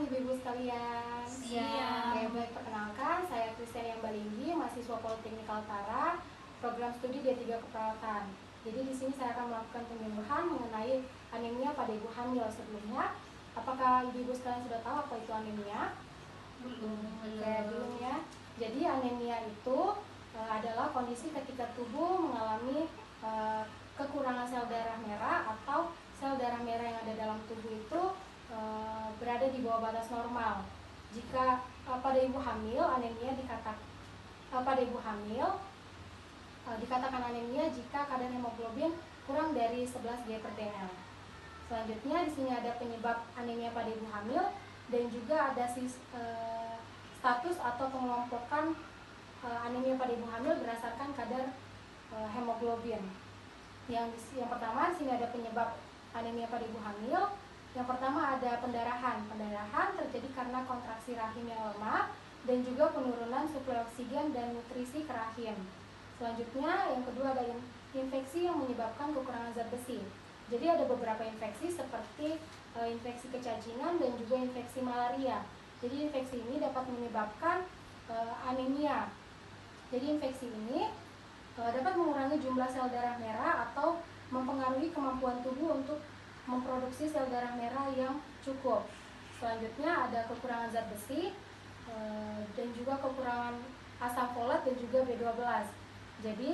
ibu-ibu sekalian. Siap. Oke, baik, perkenalkan, saya Kristiani Ambalinggi, mahasiswa Politeknik Kaltara, program studi D3 Keperawatan. Jadi di sini saya akan melakukan penyuluhan mengenai anemia pada ibu hamil. Sebelumnya, apakah ibu-ibu sekalian sudah tahu apa itu anemia? Belum ya. Jadi anemia itu adalah kondisi ketika tubuh mengalami kekurangan sel darah merah atau sel darah merah yang ada dalam tubuh itu berada di bawah batas normal. Jika pada ibu hamil anemia dikatakan anemia jika kadar hemoglobin kurang dari 11 G/dl. Selanjutnya di sini ada penyebab anemia pada ibu hamil dan juga ada status atau pengelompokan anemia pada ibu hamil berdasarkan kadar hemoglobin. Yang pertama di sini ada penyebab anemia pada ibu hamil. Yang pertama ada pendarahan. Pendarahan terjadi karena kontraksi rahim yang lemah dan juga penurunan suplai oksigen dan nutrisi ke rahim. Selanjutnya yang kedua ada infeksi yang menyebabkan kekurangan zat besi. Jadi ada beberapa infeksi seperti infeksi kecacingan dan juga infeksi malaria. Jadi infeksi ini dapat menyebabkan anemia. Jadi infeksi ini dapat mengurangi jumlah sel darah merah atau mempengaruhi kemampuan tubuh untuk memproduksi sel darah merah yang cukup. Selanjutnya ada kekurangan zat besi dan juga kekurangan asam folat dan juga B12. Jadi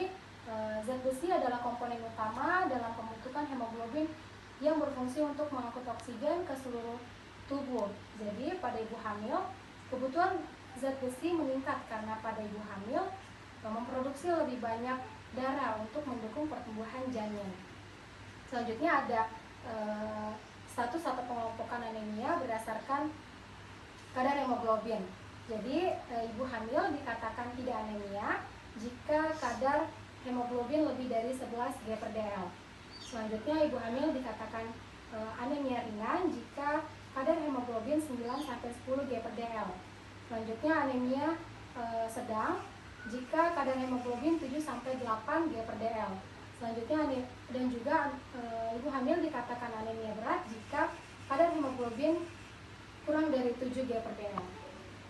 zat besi adalah komponen utama dalam pembentukan hemoglobin yang berfungsi untuk mengangkut oksigen ke seluruh tubuh. Jadi pada ibu hamil kebutuhan zat besi meningkat karena pada ibu hamil memproduksi lebih banyak darah untuk mendukung pertumbuhan janin. Selanjutnya ada status atau pengelompokan anemia berdasarkan kadar hemoglobin. Jadi ibu hamil dikatakan tidak anemia jika kadar hemoglobin lebih dari 11 G/dl. Selanjutnya ibu hamil dikatakan anemia ringan jika kadar hemoglobin 9-10 G/dl. Selanjutnya anemia sedang jika kadar hemoglobin 7-8 G/dl. Selanjutnya dan juga ibu hamil dikatakan anemia berat jika kadar hemoglobin kurang dari 7 G/dl.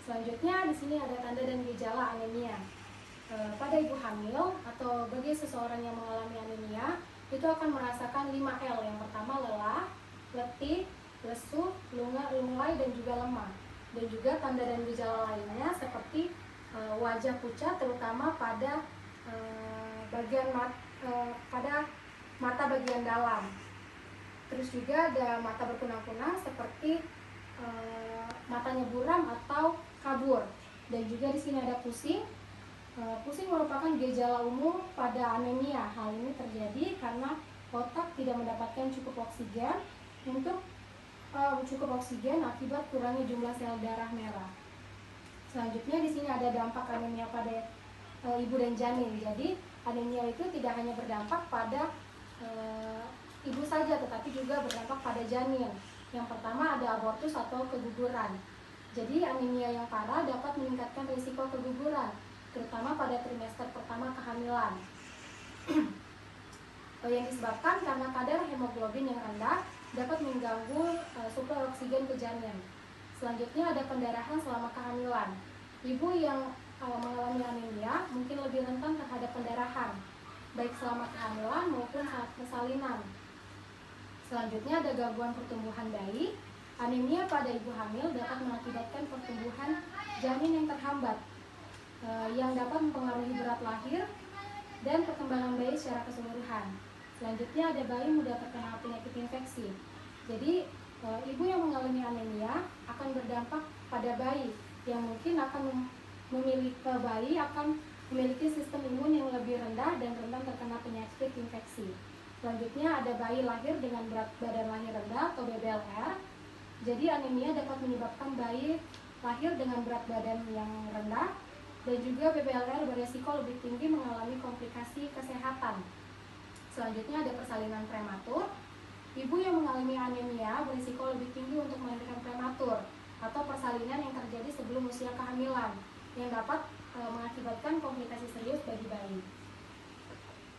Selanjutnya di sini ada tanda dan gejala anemia. Pada ibu hamil atau bagi seseorang yang mengalami anemia itu akan merasakan 5L. Yang pertama lelah, letih, lesu, lunglai dan juga lemah. Dan juga tanda dan gejala lainnya seperti wajah pucat terutama pada pada mata bagian dalam. Terus juga ada mata berkunang-kunang seperti matanya buram atau kabur. Dan juga di sini ada pusing. Pusing merupakan gejala umum pada anemia. Hal ini terjadi karena otak tidak mendapatkan cukup oksigen akibat kurangnya jumlah sel darah merah. Selanjutnya di sini ada dampak anemia pada ibu dan janin. Jadi anemia itu tidak hanya berdampak pada ibu saja, tetapi juga berdampak pada janin. Yang pertama ada abortus atau keguguran. Jadi anemia yang parah dapat meningkatkan risiko keguguran, terutama pada trimester pertama kehamilan. Yang disebabkan karena kadar hemoglobin yang rendah dapat mengganggu suplai oksigen ke janin. Selanjutnya ada pendarahan selama kehamilan. Ibu yang mengalami anemia mungkin lebih rentan terhadap pendarahan, baik selama kehamilan maupun saat persalinan. Selanjutnya ada gangguan pertumbuhan bayi. Anemia pada ibu hamil dapat mengakibatkan pertumbuhan janin yang terhambat, yang dapat mempengaruhi berat lahir dan perkembangan bayi secara keseluruhan. Selanjutnya ada bayi mudah terkena penyakit infeksi. Jadi ibu yang mengalami anemia akan berdampak pada bayi yang mungkin akan memiliki sistem imun yang lebih rendah dan rentan terkena penyakit infeksi. Selanjutnya ada bayi lahir dengan berat badan lahir rendah atau BBLR. Jadi anemia dapat menyebabkan bayi lahir dengan berat badan yang rendah dan juga BBLR beresiko lebih tinggi mengalami komplikasi kesehatan. Selanjutnya ada persalinan prematur. Ibu yang mengalami anemia berisiko lebih tinggi untuk melahirkan prematur atau persalinan yang terjadi sebelum usia kehamilan yang dapat mengakibatkan komplikasi serius bagi bayi.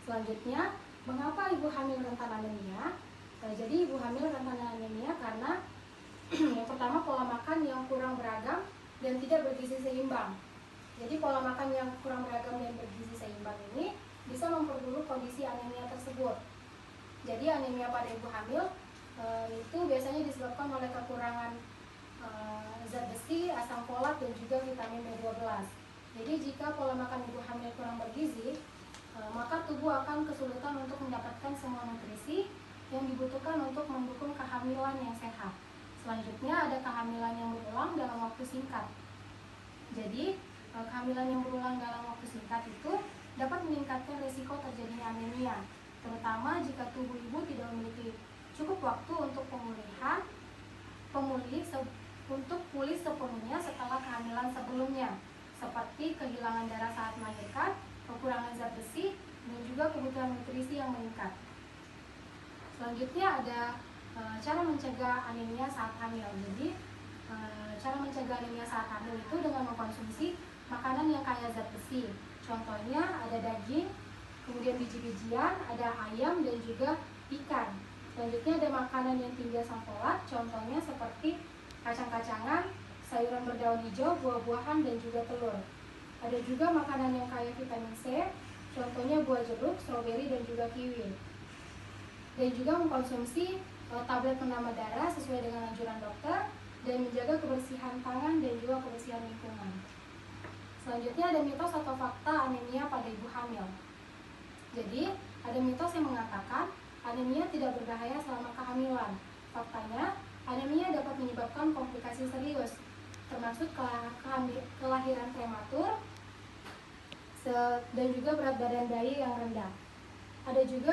Selanjutnya, mengapa ibu hamil rentan anemia? Jadi ibu hamil rentan anemia karena Yang pertama, pola makan yang kurang beragam dan tidak bergizi seimbang. Jadi pola makan yang kurang beragam dan bergizi seimbang ini bisa memperburuk kondisi anemia tersebut. Jadi anemia pada ibu hamil itu biasanya disebabkan oleh kekurangan zat besi, asam folat, dan juga vitamin B12. Jadi jika pola makan ibu hamil kurang bergizi, maka tubuh akan kesulitan untuk mendapatkan semua nutrisi yang dibutuhkan untuk mendukung kehamilan yang sehat. Selanjutnya ada kehamilan yang berulang dalam waktu singkat. Jadi kehamilan yang berulang dalam waktu singkat itu dapat meningkatkan risiko terjadinya anemia, terutama jika tubuh ibu tidak memiliki cukup waktu untuk untuk pulih sepenuhnya setelah kehamilan sebelumnya, seperti kehilangan darah saat melahirkan, kekurangan zat besi, dan juga kebutuhan nutrisi yang meningkat. Selanjutnya ada cara mencegah anemia saat hamil. Jadi cara mencegah anemia saat hamil itu dengan mengkonsumsi makanan yang kaya zat besi. Contohnya ada daging, kemudian biji-bijian, ada ayam, dan juga ikan. Selanjutnya ada makanan yang tinggi asam folat, contohnya seperti kacang-kacangan, sayuran berdaun hijau, buah-buahan, dan juga telur. Ada juga makanan yang kaya vitamin C, contohnya buah jeruk, stroberi, dan juga kiwi. Dan juga mengkonsumsi tablet penambah darah sesuai dengan anjuran dokter, dan menjaga kebersihan tangan dan juga kebersihan lingkungan. Selanjutnya ada mitos atau fakta anemia pada ibu hamil. Jadi ada mitos yang mengatakan anemia tidak berbahaya selama kehamilan. Faktanya, anemia dapat menyebabkan komplikasi serius, termasuk kelahiran prematur dan juga berat badan bayi yang rendah. Ada juga